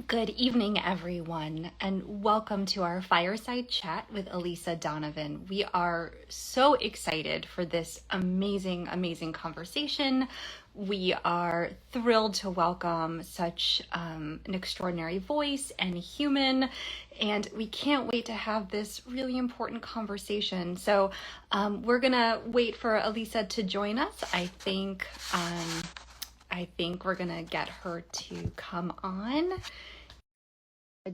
Good evening, everyone, and welcome to our fireside chat with Elisa Donovan. We are so excited for this amazing conversation. We are thrilled to welcome such an extraordinary voice and human, and we can't wait to have this really important conversation. So, we're gonna wait for Elisa to join us. I think we're gonna get her to come on.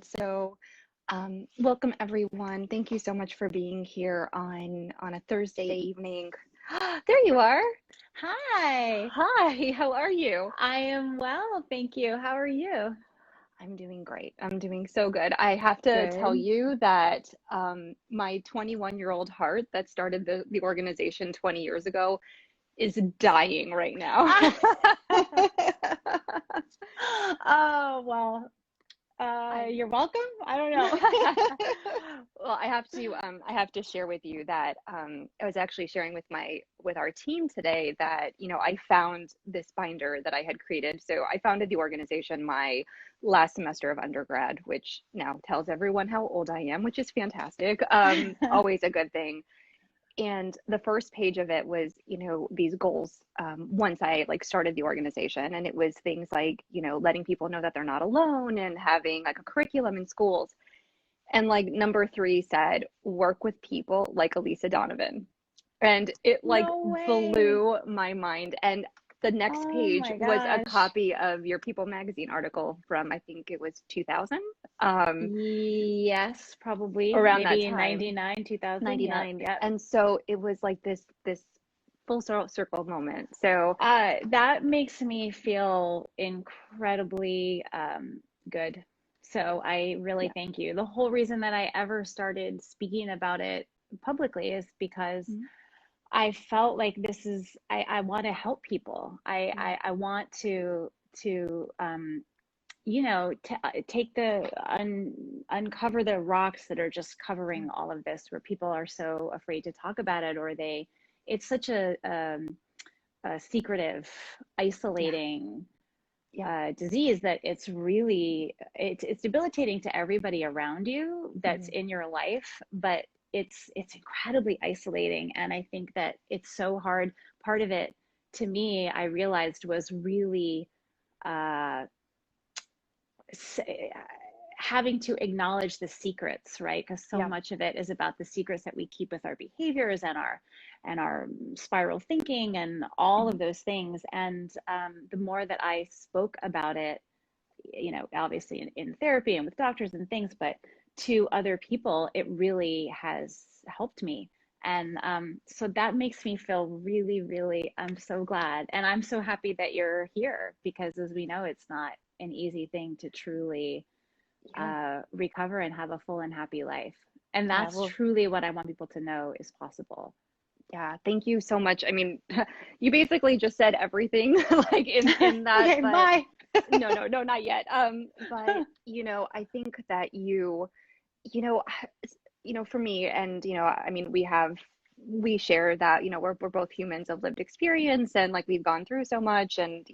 So, welcome everyone. Thank you so much for being here on a Thursday evening. There you are. Hi, Hi, how are you? I am well, thank you. How are you? I'm doing great. I'm doing so good. I have to tell Good. you that my 21-year-old heart that started the organization 20 years ago is dying right now. Oh, well, I you're welcome. I don't know. Well, I have to share with you that I was actually sharing with our team today that I found this binder that I had created. So I founded the organization my last semester of undergrad, which now tells everyone how old I am, which is fantastic. Always a good thing. And the first page of it was these goals, once I like started the organization, and it was things like letting people know that they're not alone and having like a curriculum in schools. And like number three said, work with people like Elisa Donovan. And it like No way. blew my mind. And the next Oh page my was a gosh. copy of your People magazine article from, I think it was 2000, um, Yes, probably. around that Maybe in time, 99, 2000. Yep, 99. yep. And so it was like this full circle moment. So That makes me feel incredibly good. So I really yeah. thank you. The whole reason that I ever started speaking about it publicly is because Mhm. I felt like I want to help people. Yeah. I want to t take uncover the rocks that are just Yeah. covering all of this, where people are so afraid to talk about it, or it's such a secretive, Yeah. isolating Yeah. disease that it's debilitating to everybody around you that's Mhm. in your life, but it's incredibly isolating. And I think that it's so hard. Part of it, to me, I realized was really uh, having to acknowledge the secrets, right? Because so Yeah. much of it is about the secrets that we keep with our behaviors and our spiral thinking and all of Mhm. those things. And the more that I spoke about it, obviously in therapy and with doctors and things, but to other people, it really has helped me. And so that makes me feel really, really, I'm so glad. And I'm so happy that you're here because, as we know, it's not an easy thing to truly Yeah. recover and have a full and happy life. And Yeah. that's Well, truly what I want people to know is possible. yeah, thank you so much. I mean, you basically just said everything like in that, Okay, but bye. no, not yet. But I think that you know, for me and I mean, we share that, we're both humans of lived experience and like we've gone through so much and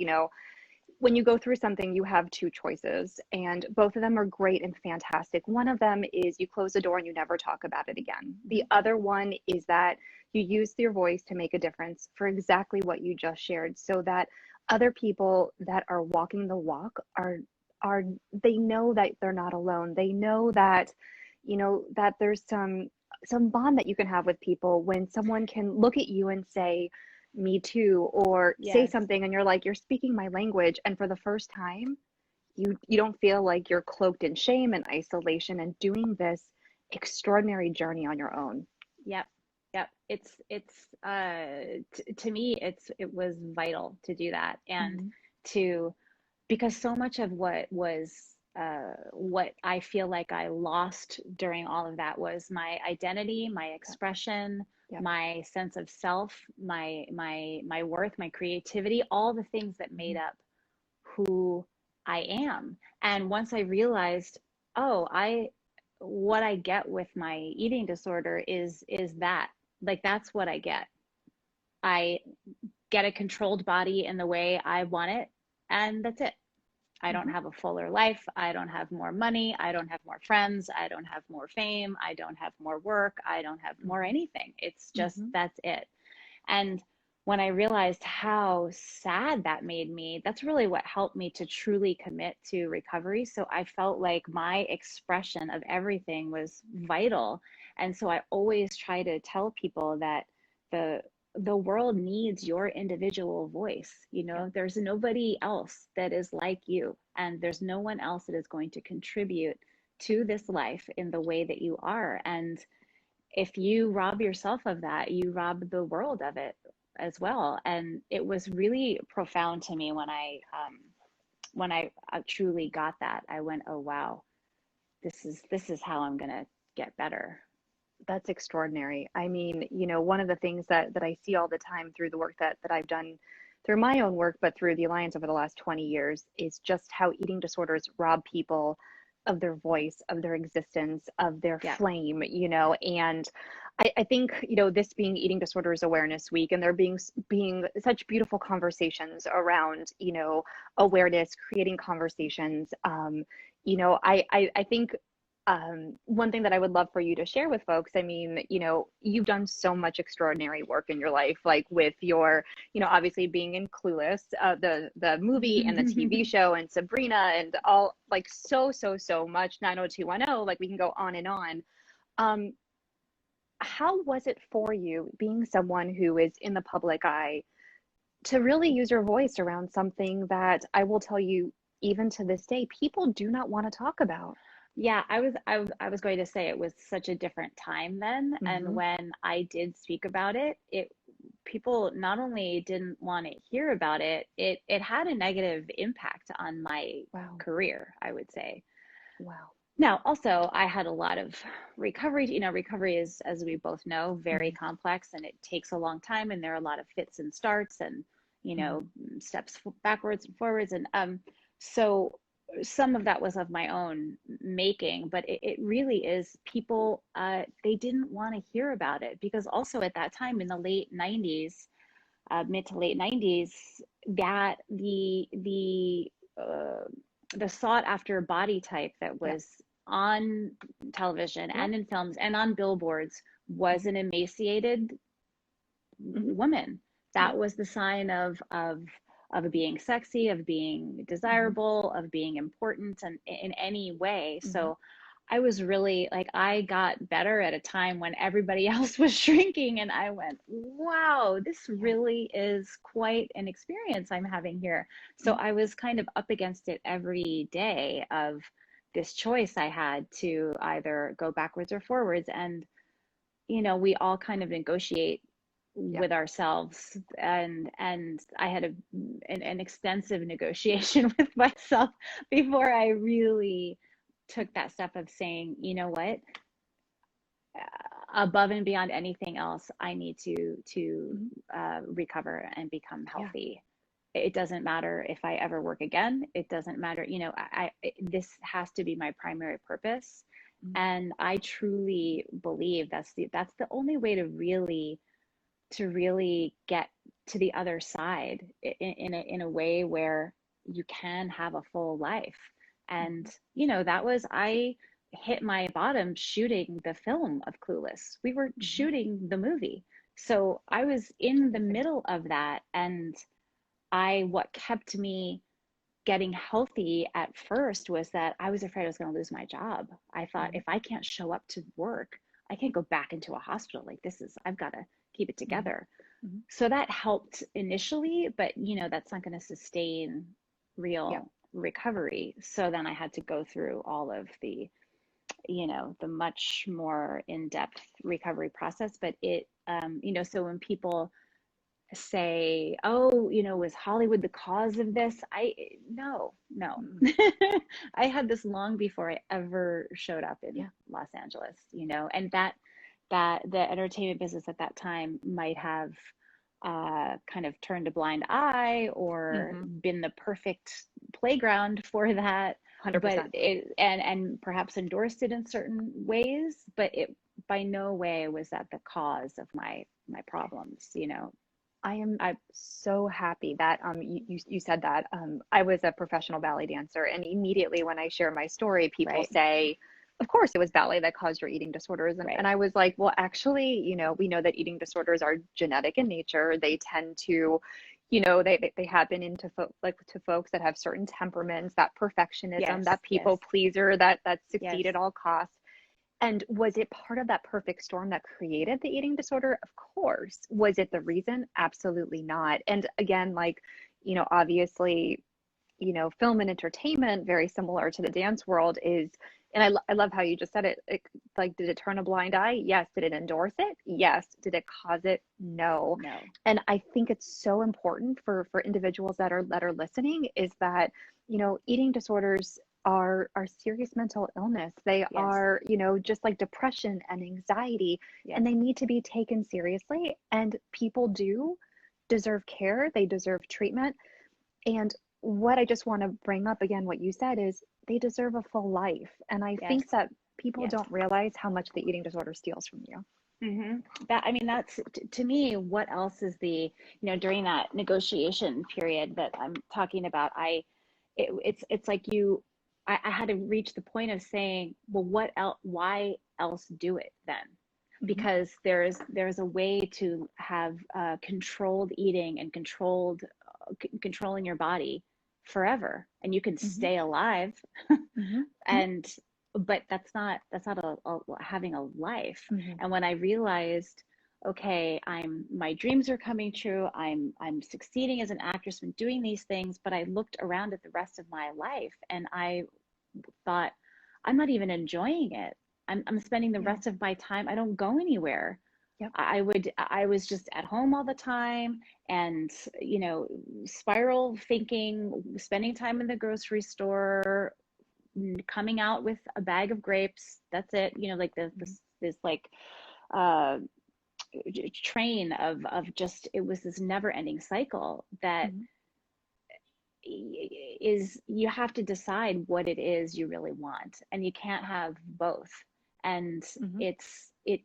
when you go through something, you have two choices, and both of them are great and fantastic. One of them is you close the door and you never talk about it again. The other one is that you use your voice to make a difference for exactly what you just shared, so that other people that are walking the walk are they know that they're not alone. They know that that there's some bond that you can have with people when someone can look at you and say me too, or say Yes. something and you're like, you're speaking my language, and for the first time you don't feel like you're cloaked in shame and isolation and doing this extraordinary journey on your own. Yep. Yep. To me, it was vital to do that, and Mm-hmm. to because so much of what I feel like I lost during all of that was my identity, my Yep. expression, Yep. my sense of self, my worth, my creativity, all the things that Mm-hmm. made up who I am. And once I realized, oh, I what I get with my eating disorder is that, like, that's what I get. I get a controlled body in the way I want it, and that's it. I don't Hmm. have a fuller life. I don't have more money. I don't have more friends. I don't have more fame. I don't have more work. I don't have more Hmm. anything. It's just, Hmm. that's it. And when I realized how sad that made me, that's really what helped me to truly commit to recovery. So I felt like my expression of everything was vital. And so I always try to tell people that the the world needs your individual voice. Yeah. There's nobody else that is like you, and there's no one else that is going to contribute to this life in the way that you are. And if you rob yourself of that, you rob the world of it as well. And it was really profound to me when I truly got that. I went, oh wow, this is how I'm gonna get better. That's extraordinary. I mean, one of the things that I see all the time through the work that I've done through my own work, but through the Alliance over the last 20 years, is just how eating disorders rob people of their voice, of their existence, of their Yeah. flame. And I think, this being Eating Disorders Awareness Week, and there being such beautiful conversations around, awareness, creating conversations. I think one thing that I would love for you to share with folks, I mean, you've done so much extraordinary work in your life, like with your, obviously being in Clueless, the movie and the TV show, and Sabrina, and all, like, so much, 90210, like we can go on and on. Um, how was it for you being someone who is in the public eye to really use your voice around something that I will tell you, even to this day, people do not want to talk about? Yeah, I was going to say it was such a different time then, and Hmm. when I did speak about it, it people not only didn't want to hear about it, it had a negative impact on my Wow. career, I would say. Wow. Now, also, I had a lot of recovery. Recovery is, as we both know, very Hmm. complex, and it takes a long time, and there are a lot of fits and starts, and you Hmm. know, steps backwards and forwards, and so some of that was of my own making, but it really is people. They didn't want to hear about it because also at that time in the late '90s, mid to late '90s, that uh, the sought after body type that Yep. was on television Yep. and in films and on billboards was Hmm. an emaciated Hmm. woman. Yep. That was the sign of being sexy, of being Hmm. desirable, of being important, and in any way. Hmm. So I was really like, I got better at a time when everybody else was shrinking, and I went, wow, this Yeah. really is quite an experience I'm having here. So Hmm. I was kind of up against it every day of this choice I had to either go backwards or forwards. And we all kind of negotiate Yep. with ourselves, and I had an extensive negotiation with myself before I really took that step of saying, you know what, above and beyond anything else, I need to Hmm. recover and become Yeah. healthy. It doesn't matter if I ever work again. It doesn't matter, this has to be my primary purpose. Hmm. And I truly believe that's the only way to really get to the other side in a way where you can have a full life. And Hmm. that was, I hit my bottom shooting the film of Clueless. We were Hmm. shooting the movie, so I was in the Amazing. middle of that. And what kept me getting healthy at first was that I was afraid I was going to lose my job. I thought, Hmm. if I can't show up to work, I can't go back into a hospital. Like, I've got to keep it Hmm. together. Hmm. So that helped initially, but that's not going to sustain Yep. real recovery. So then I had to go through all of the much more in-depth recovery process. But so when people say, oh, was Hollywood the cause of this? No, no. Hmm. I had this long before I ever showed up in Yeah. Los Angeles, and that the entertainment business at that time might have kind of turned a blind eye or Hmm. been the perfect playground for that, but 100%. and perhaps endorsed it in certain ways, but it by no way was that the cause of my problems. I am I so happy that you said that. I was a professional ballet dancer, and immediately when I share my story, people right, say, "Of course, it was ballet that caused your eating disorders." And right. I was like, "Well, actually, we know that eating disorders are genetic in nature. They tend to, they happen into to folks that have certain temperaments, that perfectionism, Yes, that yes, people pleaser, that succeed yes. at all costs." And was it part of that perfect storm that created the eating disorder? Of course. Was it the reason? Absolutely not. And again, like, obviously, film and entertainment, very similar to the dance world, is, and I love how you just said it, like, did it turn a blind eye? Yes. Did it endorse it? Yes. Did it cause it? No. No. And I think it's so important for individuals that are listening, is that, eating disorders are serious mental illness. They Yes, are, just like depression and anxiety, and yes. they need to be taken seriously. And people do deserve care, they deserve treatment. And what I just want to bring up again, what you said, is they deserve a full life. And I Yes, think that people yes. don't realize how much the eating disorder steals from you. That, I mean, that's to me, what else is during that negotiation period that I'm talking about, it's like I had to reach the point of saying, well, what else, why else do it then? Hmm. Because there's a way to have controlled eating and controlling your body forever, and you can Hmm. stay alive. Hmm. And but that's not having a life. Hmm. And when I realized, okay, my dreams are coming true, I'm succeeding as an actress and doing these things, but I looked around at the rest of my life and I thought, I'm not even enjoying it. I'm spending the Yeah. rest of my time, I don't go anywhere. Yep. I was just at home all the time, and spiral thinking, spending time in the grocery store, coming out with a bag of grapes. That's it. Like Hmm. this like uh train of just, it was this never ending cycle that Hmm. is, you have to decide what it is you really want, and you can't have both. And Hmm. it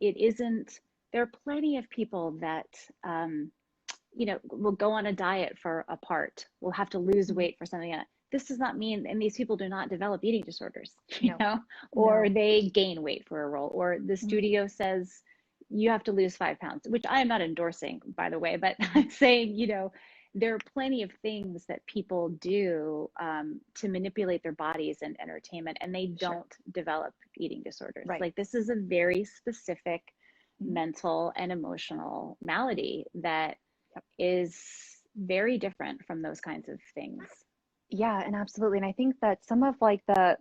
isn't, there are plenty of people that will go on a diet for a part, will have to lose Hmm. weight for something. This does not mean, and these people do not develop eating disorders, No. or No. they gain weight for a role, or the Hmm. studio says you have to lose 5 pounds, which I am not endorsing, by the way, but Hmm. I'm saying, there are plenty of things that people do to manipulate their bodies and entertainment, and they Sure. don't develop eating disorders. Right. Like, this is a very specific Hmm. mental and emotional malady that Yep. is very different from those kinds of things. Yeah, and absolutely. And I think that some of, like the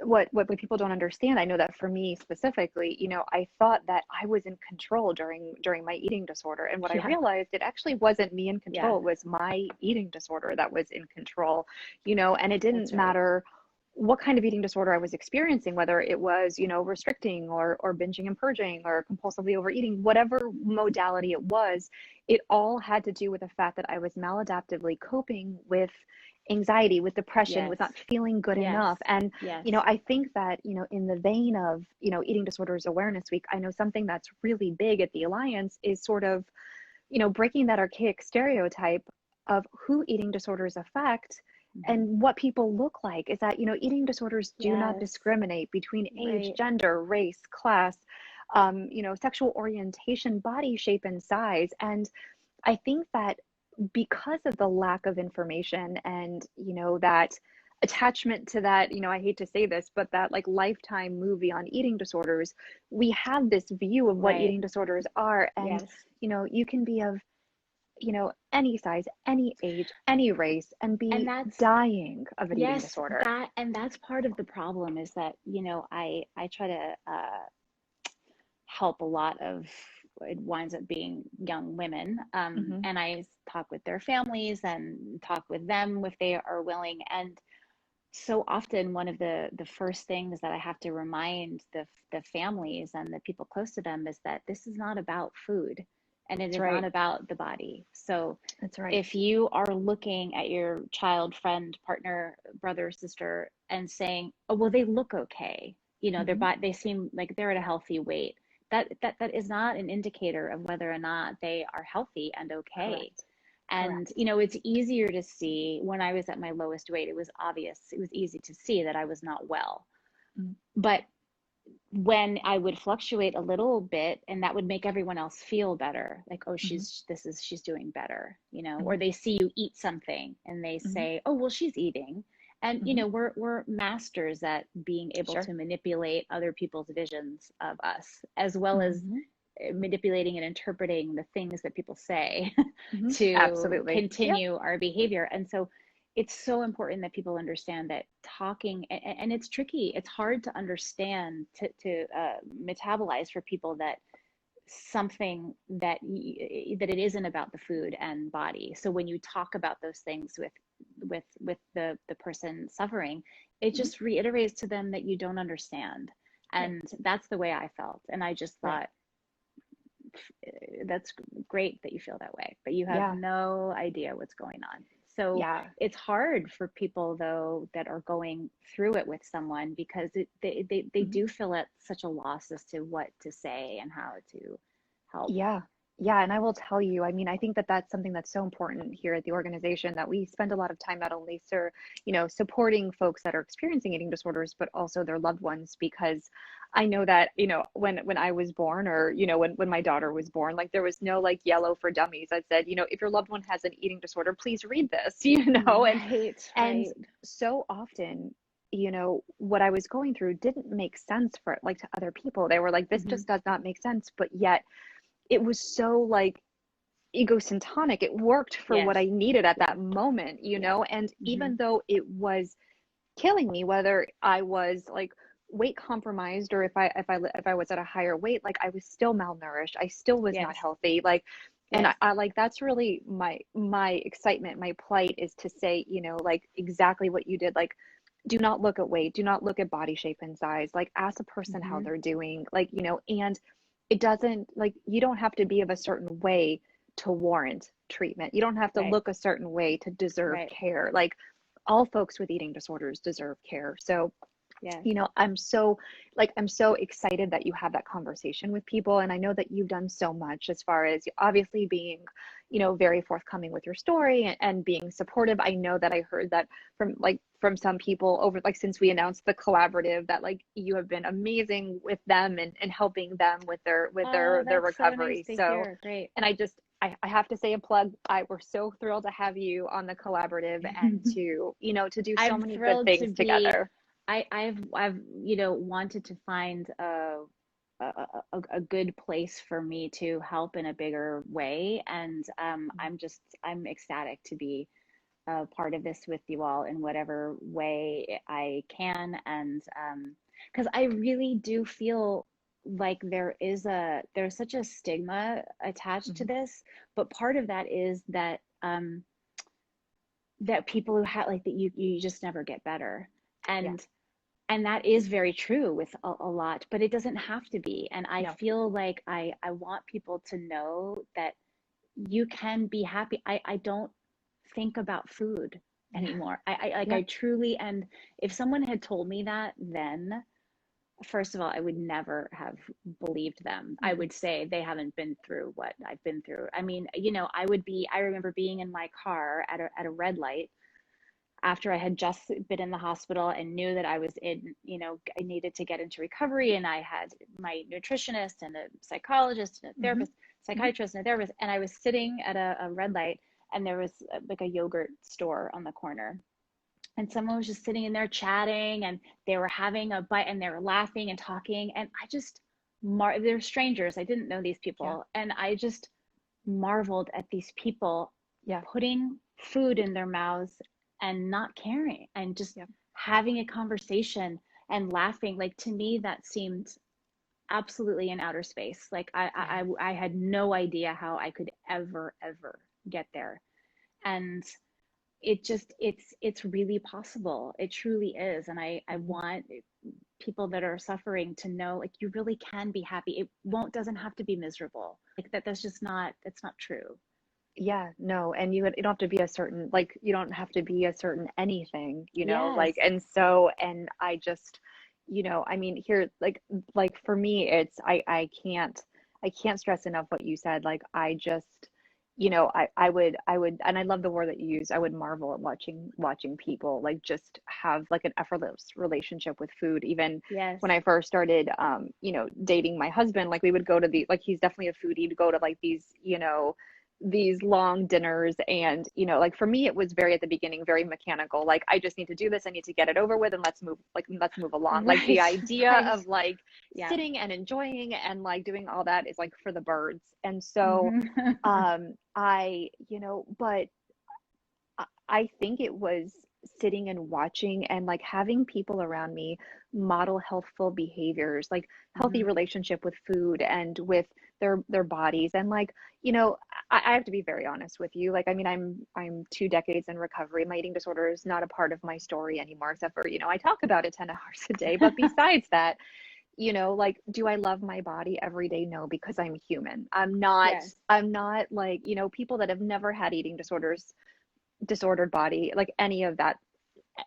what people don't understand, I know that for me specifically, I thought that I was in control during my eating disorder. And what I Yeah, realized, it actually wasn't me in yeah, control, it was my eating disorder that was in control. And it didn't that's right. matter what kind of eating disorder I was experiencing, whether it was, restricting or binging and purging or compulsively overeating, whatever modality it was, it all had to do with the fact that I was maladaptively coping with anxiety, with depression, with Yes, not feeling good yes, enough. And yes. I think that, in the vein of, Eating Disorders Awareness Week, I know something that's really big at the Alliance is sort of, breaking that archaic stereotype of who eating disorders affect Hmm. and what people look like, is that, eating disorders do not Yes, discriminate between age, right. gender, race, class, sexual orientation, body shape, and size. And I think that because of the lack of information and, that attachment to that, I hate to say this, but that like Lifetime movie on eating disorders, we have this view of what Right. eating disorders are. And, Yes. you can be of, any size, any age, any race, and And be that's, dying of an eating yes, disorder. and that's part of the problem, is that, I try to help a lot of, it winds up being young women, Hmm. and I talk with their families and talk with them if they are willing. And so often, one of the first things that I have to remind the families and the people close to them is that this is not about food, and it That's is not right. about the body. So That's right. if you are looking at your child, friend, partner, brother, sister, and saying, oh, well, they look okay, their Hmm. body, they seem like they're at a healthy weight, that is not an indicator of whether or not they are healthy and okay. Correct. And, Correct. it's easier to see when I was at my lowest weight. It was obvious, it was easy to see that I was not well. Mm. But when I would fluctuate a little bit, and that would make everyone else feel better, like, oh, Hmm. she's doing better, Hmm. or they see you eat something and they Hmm. say, oh, well, she's eating. And, Hmm. we're masters at being able Sure. to manipulate other people's visions of us, as well as Hmm. manipulating and interpreting the things that people say Hmm. to Absolutely. Yep. continue our behavior. And so it's so important that people understand that talking, and it's tricky, it's hard to understand, to metabolize for people that something that it isn't about the food and body. So when you talk about those things with the person suffering, it Hmm. just reiterates to them that you don't understand. Right. And that's the way I felt. And I just Right. thought, that's great that you feel that way, but you have Yeah. no idea what's going on. So Yeah. it's hard for people, though, that are going through it with someone, because they Hmm. do feel at such a loss as to what to say and how to help. Yeah. Yeah. And I will tell you, I mean, I think that that's something that's so important here at the organization, that we spend a lot of time not only, sir, supporting folks that are experiencing eating disorders, but also their loved ones, because I know that, when I was born, or, when my daughter was born, like there was no like yellow for dummies. I said, if your loved one has an eating disorder, please read this, Right, and right. so often, what I was going through didn't make sense for like to other people. They were like, this Hmm. just does not make sense. But yet it was so like egosyntonic. It worked for what Yes, I needed at yes, that moment, yes. and Hmm. even though it was killing me, whether I was like weight compromised, or if I was at a higher weight, like I was still malnourished. I still was not Yes, healthy. Like, and yes. I like, that's really my excitement, my plight, is to say, like exactly what you did. Like, do not look at weight, do not look at body shape and size. Like, ask a person how Hmm. they're doing. Like, and it doesn't, like, you don't have to be of a certain way to warrant treatment. You don't have to Right, look a certain way to deserve right. care. Like, all folks with eating disorders deserve care. So, Yes. I'm so excited that you have that conversation with people. And I know that you've done so much, as far as obviously being, very forthcoming with your story, and being supportive. I know that I heard that from some people over, like, since we announced the collaborative, that like you have been amazing with them, and helping them with their with Oh, their their that's so nice recovery. to So, hear. Great. and I have to say a plug. We're so thrilled to have you on the collaborative, and to do so I'm many good thrilled to things be. together. I've wanted to find a good place for me to help in a bigger way, and I'm ecstatic to be a part of this with you all in whatever way I can. And because I really do feel like there's such a stigma attached to Mhm. this, but part of that is that people who have, like, that you just never get better. Yeah. And that is very true with a lot, but it doesn't have to be. And I No. feel like I want people to know that you can be happy. I don't think about food Yeah. anymore. I Yeah. truly, and if someone had told me that then, first of all, I would never have believed them. I Mm-mm. would say they haven't been through what I've been through. I mean, I remember being in my car at a red light after I had just been in the hospital and knew that I was I needed to get into recovery, and I had my nutritionist and a psychologist and a Mhm. therapist, Mhm. psychiatrist and a therapist, and I was sitting at a red light, and there was like a yogurt store on the corner, and someone was just sitting in there chatting, and they were having a bite, and they were laughing and talking, and I just they're strangers. I didn't know these Yeah. people, and I just marveled at these people Yeah. putting food in their mouths and not caring, and just Yeah. having a conversation and laughing. Like, to me, that seemed absolutely in outer space. Like, Yeah. I had no idea how I could ever get there. And it's really possible. It truly is. And I Mhm. want people that are suffering to know, like, you really can be happy. It won't doesn't have to be miserable. Like, that's not true. Yeah, no, and you don't have to be a certain, like, you don't have to be a certain anything, Yes. like, and so, and I just, I mean, here, like for me, it's, I can't stress enough what you said. Like, I just, I would, and I love the word that you use. I would marvel at watching people like just have like an effortless relationship with food. Even Yes. when I first started, dating my husband, like we would go to like, he's definitely a foodie, to go to like these long dinners. And like for me, it was very, at the beginning, very mechanical. Like, I just need to do this, I need to get it over with, and let's move along. Like, the Right. idea Right. of like Yeah. sitting and enjoying and like doing all that is like for the birds. And so Hmm. but I think it was sitting and watching and like having people around me model healthful behaviors, like healthy Hmm. relationship with food and with their bodies. And like, I have to be very honest with you. Like, I mean, I'm 2 decades in recovery. My eating disorder is not a part of my story anymore, except for, I talk about it 10 hours a day. But besides that, like, do I love my body every day? No, because I'm human. Yes. I'm not like, people that have never had eating disorders, disordered body, like any of that.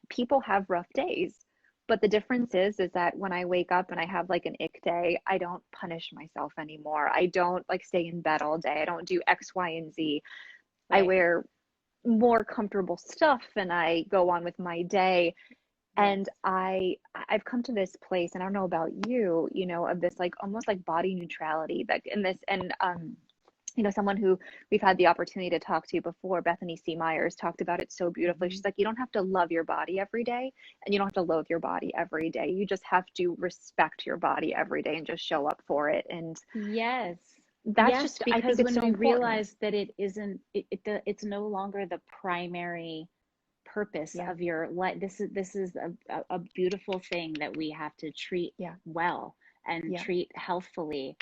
People have rough days. But the difference is that when I wake up and I have like an ick day, I don't punish myself anymore. I don't like stay in bed all day. I don't do X, Y, and Z. I Right. wear more comfortable stuff and I go on with my day. Yes. And I've come to this place, and I don't know about you, of this like almost like body neutrality, that in this. And someone who we've had the opportunity to talk to before, Bethany C. Myers, talked about it so beautifully. Hmm. She's like, you don't have to love your body every day, and you don't have to loathe your body every day. You just have to respect your body every day and just show up for it. And Yes. that's Yes, just, I think because it's when so we important. realize that it isn't, it's no longer the primary purpose Yeah. of your life. This is a beautiful thing that we have to treat Yeah. well and Yeah. treat healthfully,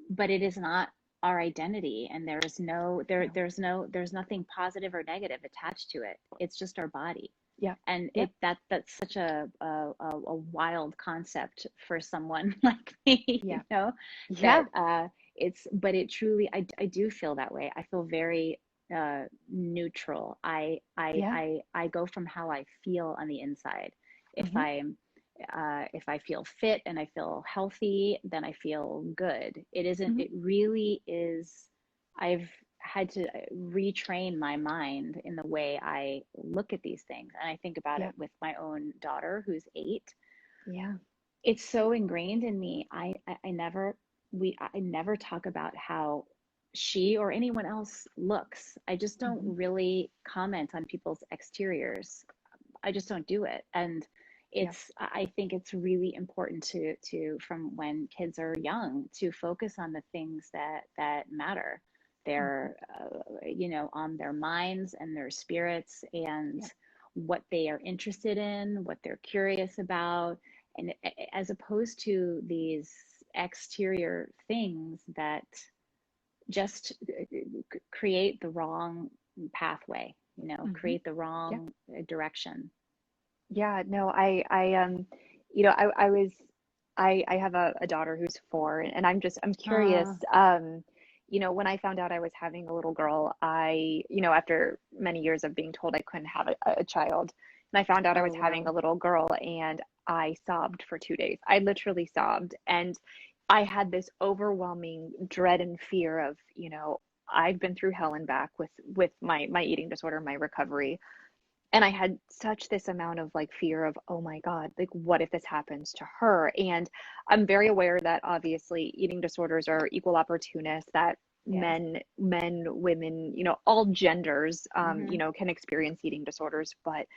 but it is not our identity, and No. there's nothing positive or negative attached to it. It's just our body. Yeah. And Yep. that's such a wild concept for someone like me, Yeah. that Yeah. it's, but it truly, I do feel that way. I feel very neutral. Yeah. I go from how I feel on the inside. If Hmm. I'm if I feel fit and I feel healthy, then I feel good. It isn't, Hmm. it really is. I've had to retrain my mind in the way I look at these things. And I think about it Yeah. with my own daughter who's 8. Yeah. It's so ingrained in me. I never talk about how she or anyone else looks. I just don't Hmm. really comment on people's exteriors. I just don't do it. And Yeah. I think it's really important from when kids are young, to focus on the things that matter. Hmm. They're, on their minds and their spirits, and Yeah. what they are interested in, what they're curious about, and as opposed to these exterior things that just create the wrong pathway, Hmm. create the Yeah. wrong direction. Yeah, no, I was, I have a daughter who's 4, and I'm curious. Uh, When I found out I was having a little girl, after many years of being told I couldn't have a child, and I found out I oh, was having wow. a little girl, and I sobbed for 2 days. I literally sobbed, and I had this overwhelming dread and fear of, I've been through hell and back with my eating disorder, my recovery. And I had such this amount of like fear of, oh my God, like what if this happens to her? And I'm very aware that obviously eating disorders are equal opportunists, that Yes. women, all genders, Hmm. can experience eating disorders. But,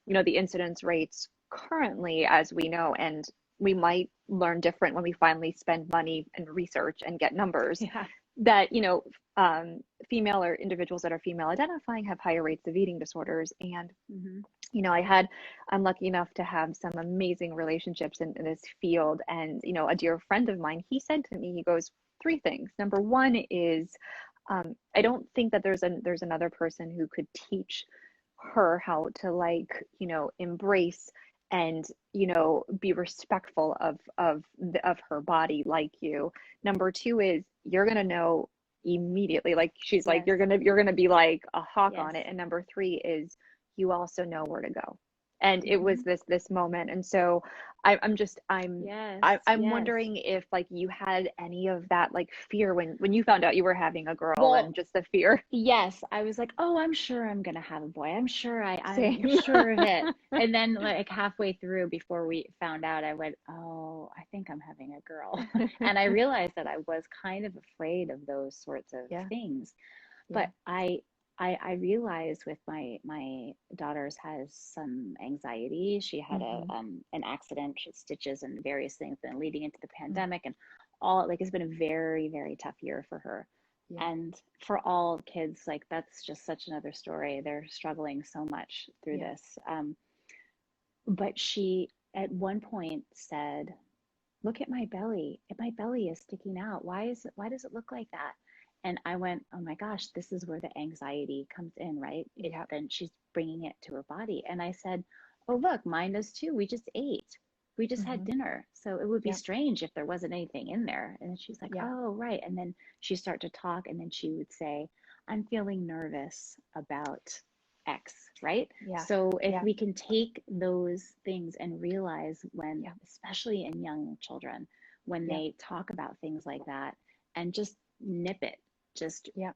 the incidence rates currently, as we know, and we might learn different when we finally spend money and research and get numbers, Yeah. that, female or individuals that are female identifying have higher rates of eating disorders. And, Hmm. I'm lucky enough to have some amazing relationships in this field. And, a dear friend of mine, he said to me, he goes, 3 things. Number one is, I don't think that there's another person who could teach her how to like, embrace and, be respectful of her body like you. Number two is, you're gonna know immediately. Like, she's like, Yes. you're gonna be like a hawk Yes. on it. And number three is, you also know where to go. And it was Hmm. this moment. And so I'm just Yes, I'm yes. wondering if like you had any of that like fear when you found out you were having a girl, Well, and just the fear. yes, I was like, oh, I'm sure I'm gonna have a boy. I'm Same. sure of it. And then like halfway through before we found out, I went, oh, I think I'm having a girl. And I realized that I was kind of afraid of those sorts of Yeah, things. yeah. But I realized with my daughter's has some anxiety. She had a Hmm. an accident, she had stitches and various things, then leading into the Mm. pandemic and all like it's been a very, very tough year for her. Yeah, And for all kids, like that's just such another story. They're struggling so much through yeah. this. But she at one point said, look at my belly. My belly is sticking out. Why does it look like that? And I went, oh my gosh, this is where the anxiety comes in, right? It Yeah. then she's bringing it to her body. And I said, oh look, mine does too. We just ate. We just had Hmm. dinner. So it would be Yeah, strange if there wasn't anything in there. And she's like, yeah, oh, right. And then she start to talk and then she would say, I'm feeling nervous about X, right? yeah, So if yeah, we can take those things and realize when, yeah, especially in young children, when yeah, they talk about things like that and just nip it, just, yeah.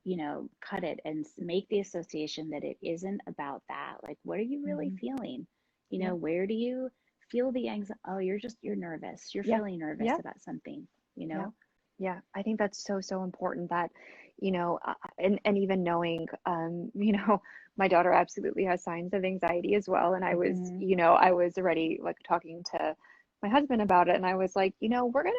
cut it and make the association that it isn't about that. Like, what are you really Hmm. feeling? Yeah, Where do you feel the anxiety? Oh, you're nervous. You're yeah, feeling nervous yeah, about something, you yeah, know? yeah. I think that's so important that, and even knowing, my daughter absolutely has signs of anxiety as well. And Hmm. I was already like talking to my husband about it, and I was like, we're gonna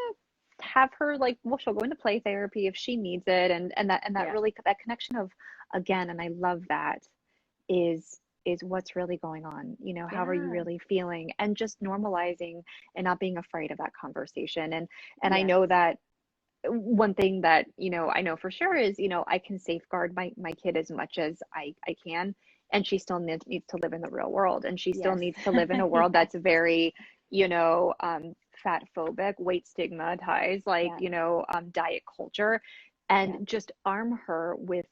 have her like, well, she'll go into play therapy if she needs it, and that Yeah. really that connection of, again, and I love that, is what's really going on. How are you Yeah. really feeling, and just normalizing and not being afraid of that conversation. And I Yes. know that one thing that I know for sure is, I can safeguard my kid as much as I can, and she still needs to live in the real world, and she still Yes. needs to live in a world Yes. that's very, fat phobic, weight stigmatized, like, Yeah. diet culture, Yeah. and just arm her with,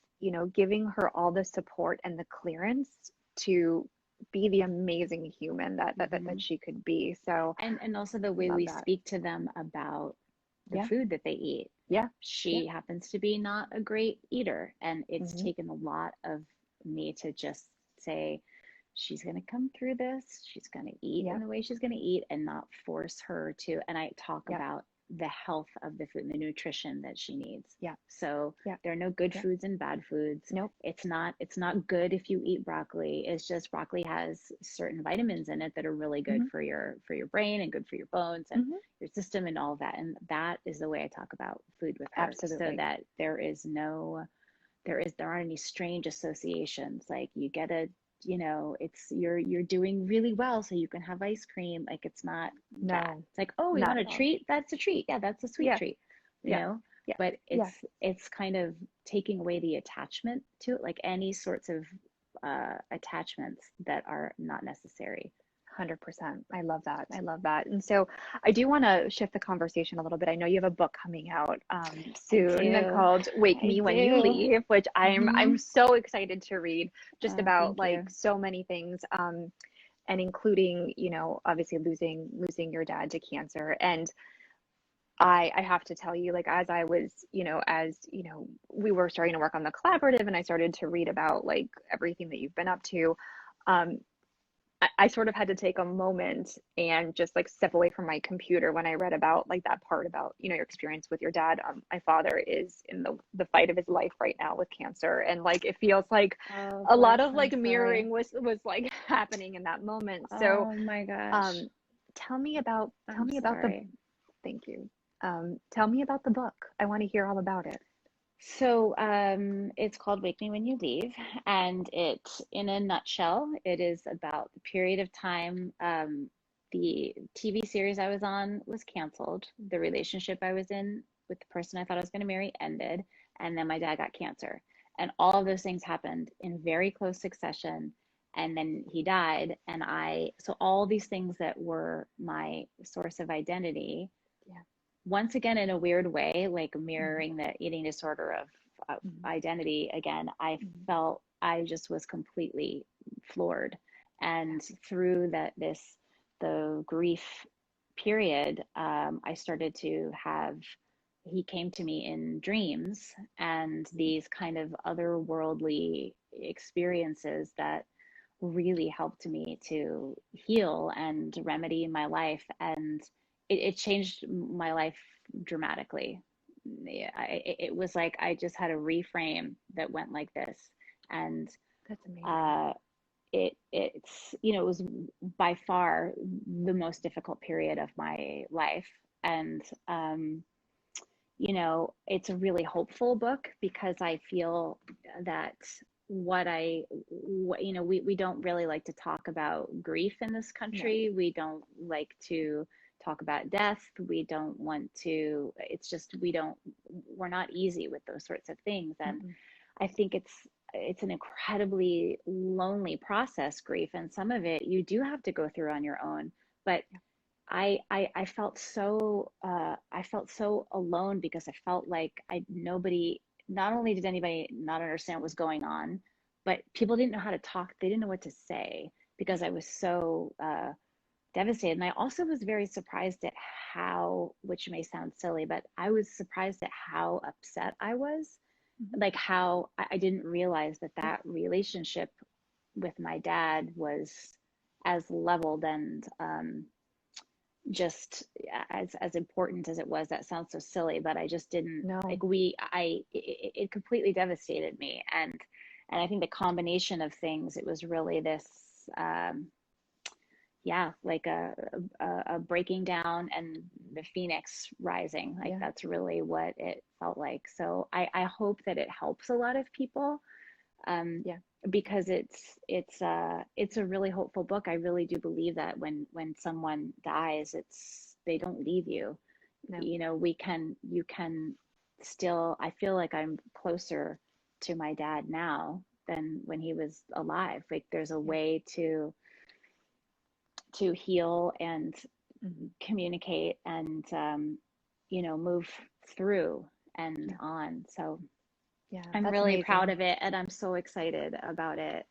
giving her all the support and the clearance to be the amazing human that Hmm. she could be. So And also the I way love we that. speak to them about the Yeah, food that they eat. yeah, yeah. She happens to be not a great eater, and it's Hmm. taken a lot of me to just say, she's going to come through this. She's going to eat in Yeah, the way she's going to eat and not force her to. And I talk yeah, about the health of the food and the nutrition that she needs. yeah, So yeah, there are no good yeah. foods and bad foods. Nope. It's not good if you eat broccoli. It's just broccoli has certain vitamins in it that are really good Hmm. for your brain and good for your bones and Hmm. your system and all of that. And that is the way I talk about food with her, so Absolutely. that there aren't any strange associations. Like you get a, it's you're doing really well, so you can have ice cream. Like it's not that. No, It's like, oh, you not want a at all. treat? That's a treat. Yeah, that's a sweet Yeah, treat, you yeah, know? yeah, But yeah. it's kind of taking away the attachment to it, like any sorts of attachments that are not necessary. 100%. I love that. I love that. And so I do want to shift the conversation a little bit. I know you have a book coming out I soon do. called Wake I Me When You do. Leave, which Hmm. I'm so excited to read, just Oh, about thank like you. so many things, and including, obviously losing your dad to cancer. And I have to tell you, like, as I was, we were starting to work on the collaborative, and I started to read about like everything that you've been up to. um, I sort of had to take a moment and just like step away from my computer when I read about like that part about, your experience with your dad. My father is in the fight of his life right now with cancer, and like it feels like Oh, a lot bless. of I'm like sorry. mirroring was like happening in that moment. So, Oh my gosh. um, tell me about the, I'm sorry. thank you. Tell me about the book. I want to hear all about it. So, it's called Wake Me When You Leave, and in a nutshell, it is about the period of time. The TV series I was on was canceled. The relationship I was in with the person I thought I was going to marry ended, and then my dad got cancer. And all of those things happened in very close succession. And then he died, and so all these things that were my source of identity Yeah. once again in a weird way, like Hmm. mirroring the eating disorder of Hmm. identity again, I Hmm. felt I just was completely floored. And through the grief period, I started to have, he came to me in dreams and these kind of otherworldly experiences that really helped me to heal and remedy my life. And it changed my life dramatically. Yeah, it was like I just had a reframe that went like this. And That's amazing. uh, it's, you know, it was by far the most difficult period of my life. And you know, it's a really hopeful book because I feel that what, you know, we don't really like to talk about grief in this No. country. We don't like to talk about death. We don't want to, it's just, we're not easy with those sorts of things. And Mm-mm. I think it's an incredibly lonely process, grief, and some of it you do have to go through on your own. But I felt so I felt so alone because I felt like I nobody, not only did anybody not understand what was going on, but people didn't know how to talk. They didn't know what to say because I was so devastated. And I also was very surprised at how, which may sound silly, but I was surprised at how upset I was. Mhm. Like how I didn't realize that that relationship with my dad was as leveled and just as important as it was. That sounds so silly, but I just didn't No. like it completely devastated me. And I think the combination of things, it was really this um yeah, like a breaking down and the phoenix rising. Like Yeah. that's really what it felt like. So I hope that it helps a lot of people, um, Yeah. because it's a really hopeful book. I really do believe that when someone dies, it's they don't leave you. No. You know, we can you can still. I feel like I'm closer to my dad now than when he was alive. Like there's a Yeah. way to heal and Hmm. communicate and you know, move through and Yeah. on. So Yeah. I'm That's really proud amazing. of it and I'm so excited about it.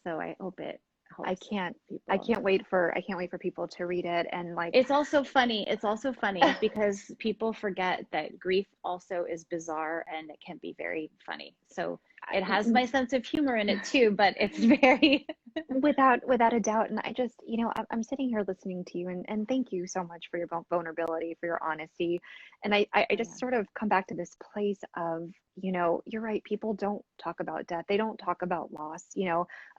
So I hope it I helps can't people. I can't wait for people to read it and like It's also funny. It's also funny because people forget that grief also is bizarre and it can be very funny. So it has my sense of humor in it too, but it's very, without a doubt. And I just, I'm sitting here listening to you, and thank you so much for your vulnerability, for your honesty. And I oh just yeah. sort of come back to this place of, you're right, people don't talk about death, they don't talk about loss,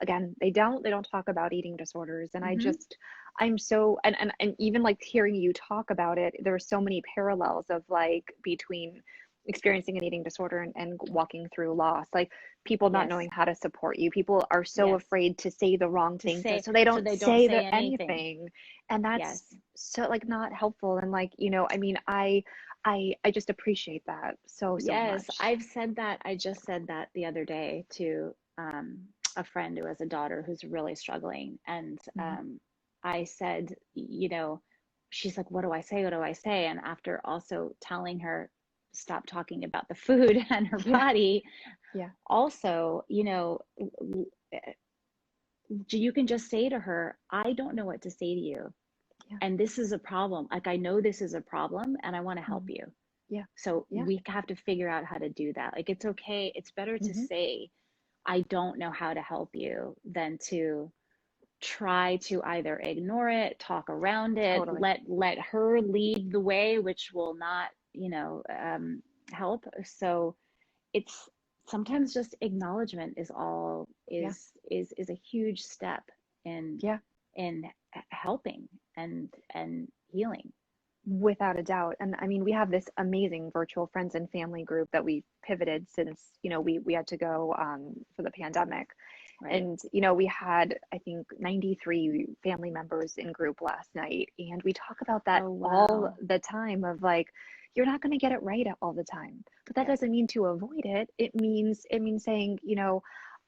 again, they don't talk about eating disorders. And I Hmm. just, I'm so, and even like hearing you talk about it, there are so many parallels of like between experiencing an eating disorder and walking through loss, like people not Yes. knowing how to support you. People are so Yes. afraid to say the wrong To thing, say, so they so don't they don't say say the anything. anything. And that's Yes. so like not helpful. And like, I mean, I just appreciate that so Yes, much. I've said that. I just said that the other day to a friend who has a daughter who's really struggling. And Mhm. I said, you know, she's like, what do I say? What do I say? And after also telling her, stop talking about the food and her Yeah. body, Yeah. also, you know, you can just say to her, I don't know what to say to you. Yeah. And this is a problem. Like, I know this is a problem and I want to help Mhm. you. Yeah. So Yeah. we have to figure out how to do that. Like, it's okay. It's better to Mhm. say, I don't know how to help you than to try to either ignore it, talk around it, Totally. let her lead the way, which will not, you know, help. So it's sometimes just acknowledgement is all Yeah. is a huge step in Yeah. in helping and healing. Without a doubt. And I mean, we have this amazing virtual friends and family group that we pivoted since, we had to go for the pandemic. Right. And, we had, I think, 93 family members in group last night. And we talk about that Oh, all wow. the time of like, you're not going to get it right all the time. But that Yes. doesn't mean to avoid it. It means saying,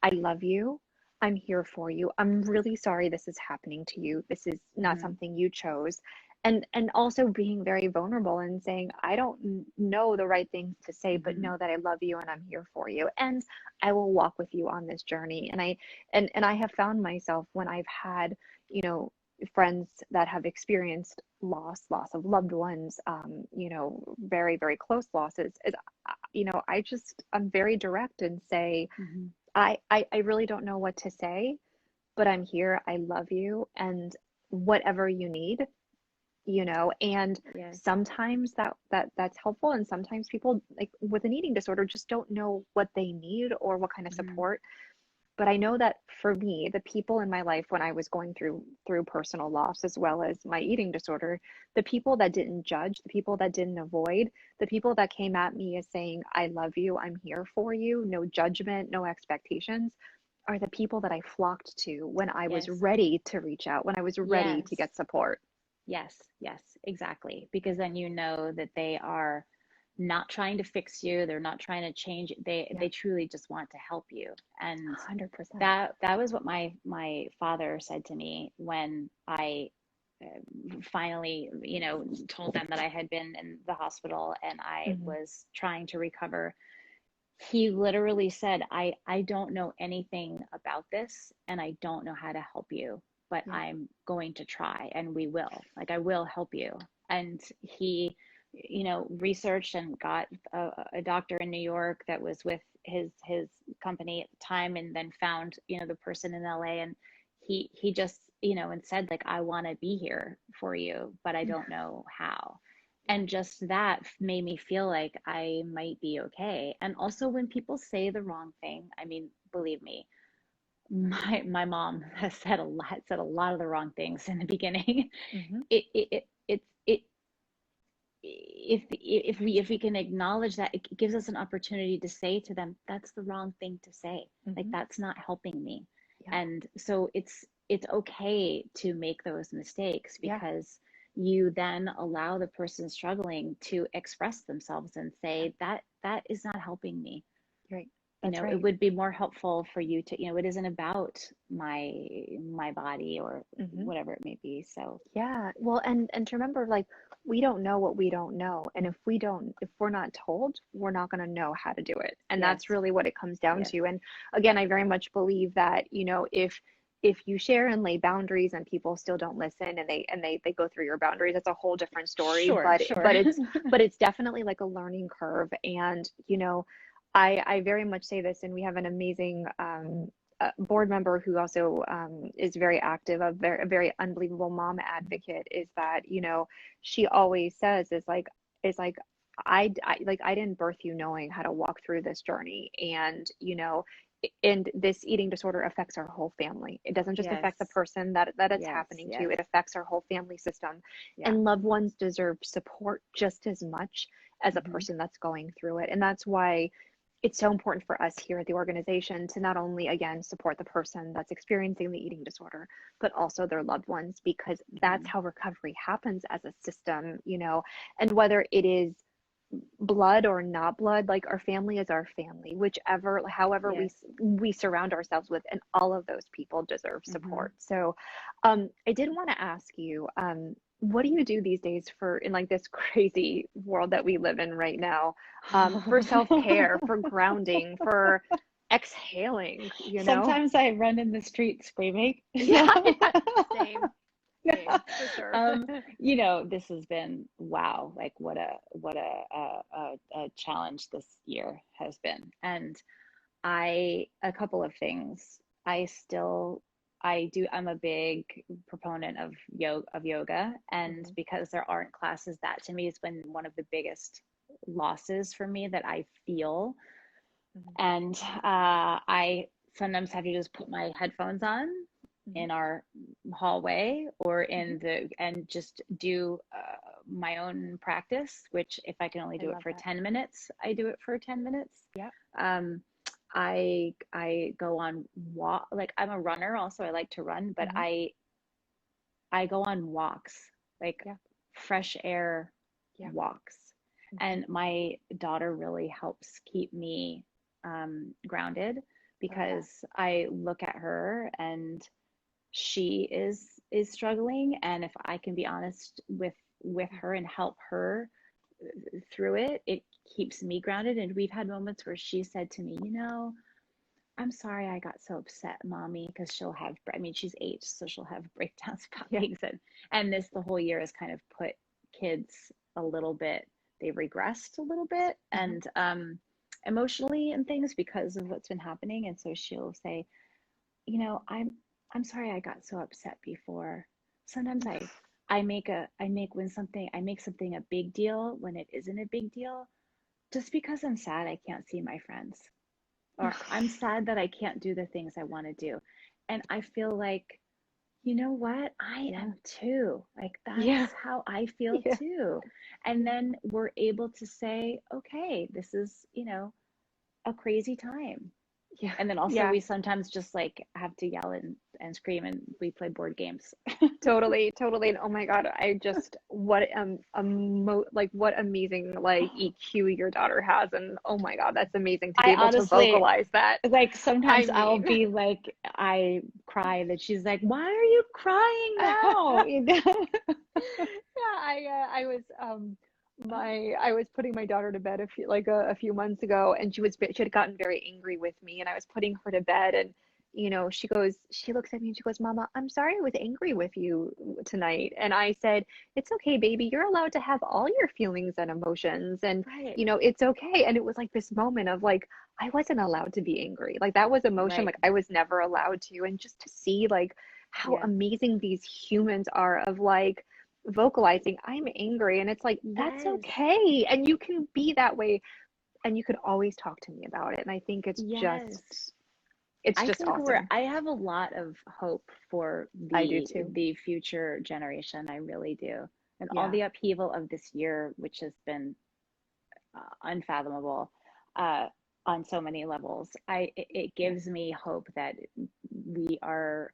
I love you. I'm here for you. I'm really sorry this is happening to you. This is not Hmm. something you chose. and also being very vulnerable and saying, I don't know the right things to say, but Hmm. know that I love you and I'm here for you, and I will walk with you on this journey. And I have found myself when I've had, you know, friends that have experienced loss of loved ones, very, very close losses, I'm very direct and say, Hmm. I really don't know what to say, but I'm here. I love you, and whatever you need, and Yes. sometimes that's helpful, and sometimes people like with an eating disorder just don't know what they need or what kind of Hmm. support. But I know that for me, the people in my life when I was going through personal loss as well as my eating disorder, the people that didn't judge, the people that didn't avoid, the people that came at me as saying, I love you, I'm here for you, no judgment, no expectations, are the people that I flocked to when I was Yes. ready to reach out, when I was ready to Yes. get support. Yes. Yes. Exactly. Because then you know that they are not trying to fix you. They're not trying to change. Yeah, They truly just want to help you. And 100%. that was what my father said to me when I finally, told them that I had been in the hospital and I Hmm. was trying to recover. He literally said, I don't know anything about this and I don't know how to help you, but Yeah. I'm going to try and we will. Like, I will help you. And he, researched and got a doctor in New York that was with his company at the time, and then found, the person in LA, and he just, and said, like, I want to be here for you, but I don't know how. Yeah. And just that made me feel like I might be okay. And also, when people say the wrong thing, I mean, believe me, my mom has said a lot of the wrong things in the beginning. Hmm. It if we can acknowledge that, it gives us an opportunity to say to them, that's the wrong thing to say. Like, Hmm. that's not helping me. Yeah. And so it's okay to make those mistakes, Yeah. because you then allow the person struggling to express themselves and Yeah. say that is not helping me. Right. That's It right. would be more helpful for you to, it isn't about my body or Hmm. whatever it may be. So Yeah. Well, and to remember, like, we don't know what we don't know. And if we're not told, we're not going to know how to do it. And yes. that's really what it comes down Yes. to. And again, I very much believe that, if you share and lay boundaries and people still don't listen, and they go through your boundaries, that's a whole different story. Sure, But sure. but it's definitely like a learning curve. And, I very much say this, and we have an amazing board member who also is very active, a very unbelievable mom advocate, is that, she always says is like I didn't birth you knowing how to walk through this journey, and this eating disorder affects our whole family. It doesn't just Yes, affect the person that it's yes, happening to, yes. it affects our whole family system. Yeah. And loved ones deserve support just as much as a Hmm. person that's going through it. And that's why it's so important for us here at the organization to not only, again, support the person that's experiencing the eating disorder, but also their loved ones, because that's Hmm. how recovery happens as a system, and whether it is blood or not blood, like, our family is our family, whichever, however we Yes. we surround ourselves with, and all of those people deserve Hmm. support. So I did want to ask you, what do you do these days for, in like this crazy world that we live in right now, for self-care, for grounding, for exhaling, Sometimes I run in the street screaming. Yeah, yeah, same, same, for sure. um, this has been, wow, like, what a challenge this year has been. And a couple of things. I'm a big proponent of yoga, and Hmm. because there aren't classes, that to me has been one of the biggest losses for me that I feel. Hmm. And I sometimes have to just put my headphones on Hmm. in our hallway or Hmm. and just do my own practice, which, if I can only I do it love for that. 10 minutes, I do it for 10 minutes. Yeah. Um, I go on walk, like, I'm a runner also. I like to run, but Hmm. I go on walks, like Yeah. fresh air Yeah. walks. Hmm. And my daughter really helps keep me grounded, Love that. because I look at her and she is struggling, and if I can be honest with her and help her through it, it keeps me grounded. And we've had moments where she said to me, I'm sorry I got so upset, mommy, because she'll have, I mean, she's 8, so she'll have breakdowns about Yeah. things. And this, the whole year has kind of put kids a little bit, they've regressed a little bit, Mhm. and emotionally and things because of what's been happening. And so she'll say, I'm sorry I got so upset before. Sometimes I make something a big deal when it isn't a big deal, just because I'm sad I can't see my friends, or I'm sad that I can't do the things I want to do. And I feel like, you know what? I Yeah. am too. Like, Yeah. that's how I feel Yeah. too. And Yeah. then we're able to say, okay, this is, a crazy time. Yeah. And then also Yeah. we sometimes just like have to yell and scream, and we play board games. Totally, totally. And oh my God, I just what amazing like EQ your daughter has, and oh my God, that's amazing to be I able to honestly, vocalize that. like, I sometimes I'll mean, be like, I cry, that she's like, why are you crying now? yeah, I was I was putting my daughter to bed a few months ago, and she had gotten very angry with me, and I was putting her to bed, and she looks at me and she goes, Mama, I'm sorry I was angry with you tonight. And I said, it's okay, baby. You're allowed to have all your feelings and emotions, and Right, it's okay. And it was like this moment of like I wasn't allowed to be angry. Like that was emotion right. like I was never allowed to. And just to see like how Yeah. amazing these humans are of like vocalizing I'm angry, and it's like that's Yes. okay, and you can be that way, and you could always talk to me about it. And I think Yes. it's I just think awesome. I have a lot of hope for I do the too. the future generation. I really do. And all Yeah. the upheaval of this year, which has been unfathomable uh, on so many levels, it Yeah. gives me hope that we are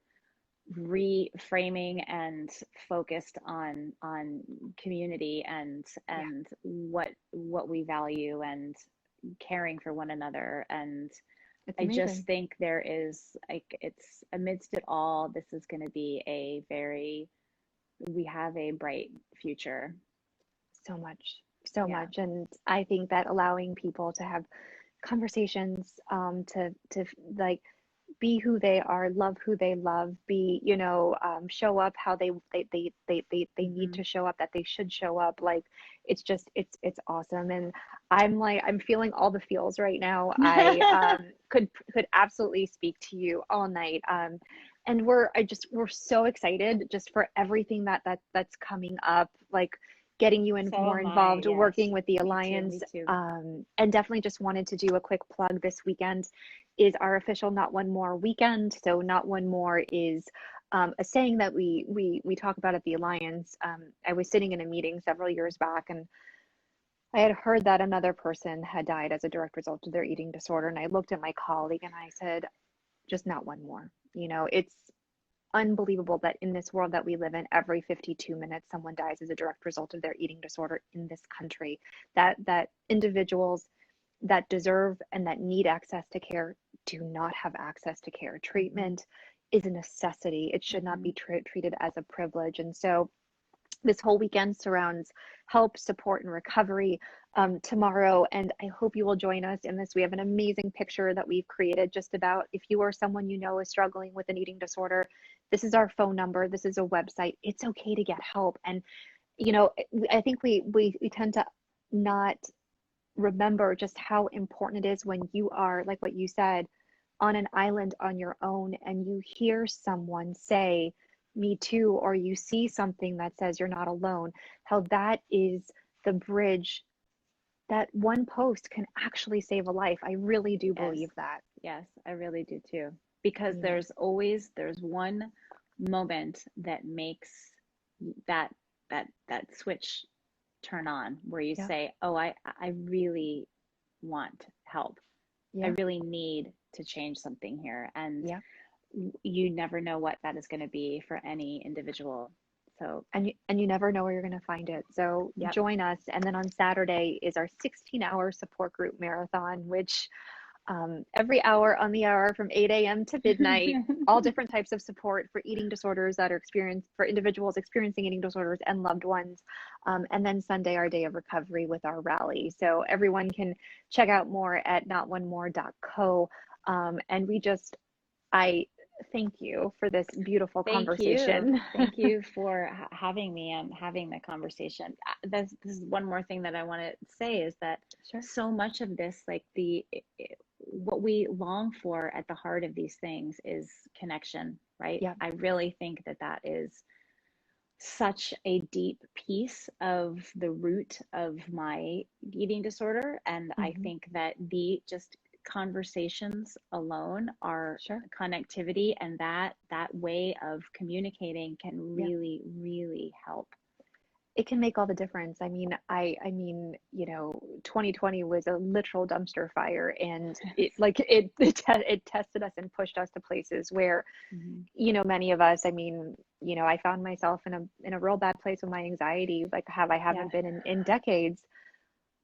reframing and focused on community Yeah. and what we value, and caring for one another. And It's I just amazing. think there is, like, it's amidst it all, this is going to be we have a bright future. So much. So Yeah. much. And I think that allowing people to have conversations, to like be who they are, love who they love, be, show up how they need Hmm. to show up, that they should show up. Like it's just it's awesome. And I'm feeling all the feels right now. I could absolutely speak to you all night. And we're so excited just for everything that's coming up, like getting you So more am I. involved, working Yes. with the Me too. Me Alliance. too. And definitely just wanted to do a quick plug. This weekend is our official Not One More weekend. So Not One More is a saying that we talk about at the Alliance. I was sitting in a meeting several years back, and I had heard that another person had died as a direct result of their eating disorder. And I looked at my colleague and I said, just not one more. It's unbelievable that in this world that we live in, every 52 minutes someone dies as a direct result of their eating disorder in this country. That individuals that deserve and that need access to care do not have access to care. Hmm. Treatment is a necessity. It should not Hmm. be treated as a privilege. And so this whole weekend surrounds help, support, and recovery tomorrow. And I hope you will join us in this. We have an amazing picture that we've created just about if you or someone you know is struggling with an eating disorder. This is our phone number. This is a website. It's okay to get help. And, I think we tend to not remember just how important it is when you are, like what you said, on an island on your own and you hear someone say, me too, or you see something that says you're not alone, how that is the bridge. That one post can actually save a life. I really do Yes. believe that. Yes, I really do too. Because Yeah. there's one moment that makes that that switch turn on, where you Yeah. say, "Oh, I really want help. I Yeah. really need to change something here." And Yeah. you never know what that is going to be for any individual. So, And you never know where you're going to find it. So yep. join us. And then on Saturday is our 16-hour support group marathon, which every hour on the hour from 8 a.m. to midnight, all different types of support for eating disorders that are experienced for individuals experiencing eating disorders and loved ones. And then Sunday, our day of recovery with our rally. So everyone can check out more at notonemore.co. And I thank you for this beautiful Thank you. conversation. Thank you for having me and having the conversation. This is one more thing that I want to say is that Sure. so much of this, like what we long for at the heart of these things is connection, right? Yeah. I really think that that is such a deep piece of the root of my eating disorder. And I Hmm. think that the just conversations alone are Sure. connectivity, and that way of communicating can Yeah. really, really help. It can make all the difference. You know, 2020 was a literal dumpster fire, and it tested us and pushed us to places where, Mhm. you know, many of us, you know, I found myself in a real bad place with my anxiety, like I Yeah. haven't been in decades.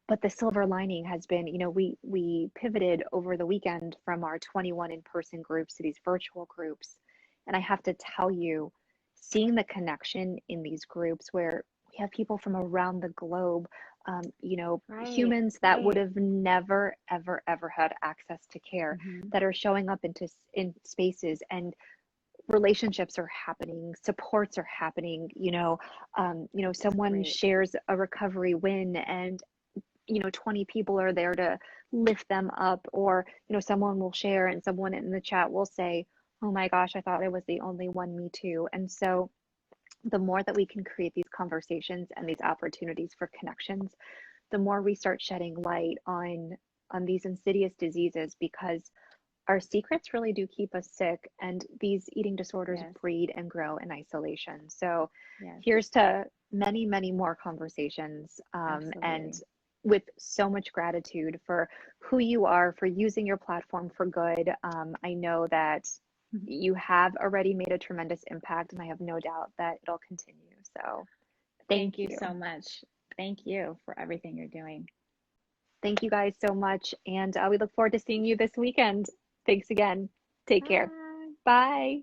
But the silver lining has been, you know, we pivoted over the weekend from our 21 in-person groups to these virtual groups. And I have to tell you, seeing the connection in these groups where we have people from around the globe, you know, Right, humans that would right. have never, ever, ever had access to care, Hmm. that are showing up in spaces, and relationships are happening, supports are happening, you know, It's someone great. shares a recovery win, and you know 20 people are there to lift them up, or you know someone will share and someone in the chat will say, oh my gosh, I thought I was the only one, me too. And so the more that we can create these conversations and these opportunities for connections, the more we start shedding light on these insidious diseases, because our secrets really do keep us sick, and these eating disorders Yes, breed and grow in isolation. So yes, here's to many, many more conversations, and absolutely. with so much gratitude for who you are, for using your platform for good. I know that you have already made a tremendous impact, and I have no doubt that it'll continue. So thank Thank you you. so much. Thank you for everything you're doing. Thank you guys so much. And we look forward to seeing you this weekend. Thanks again. Take care. Bye. Bye.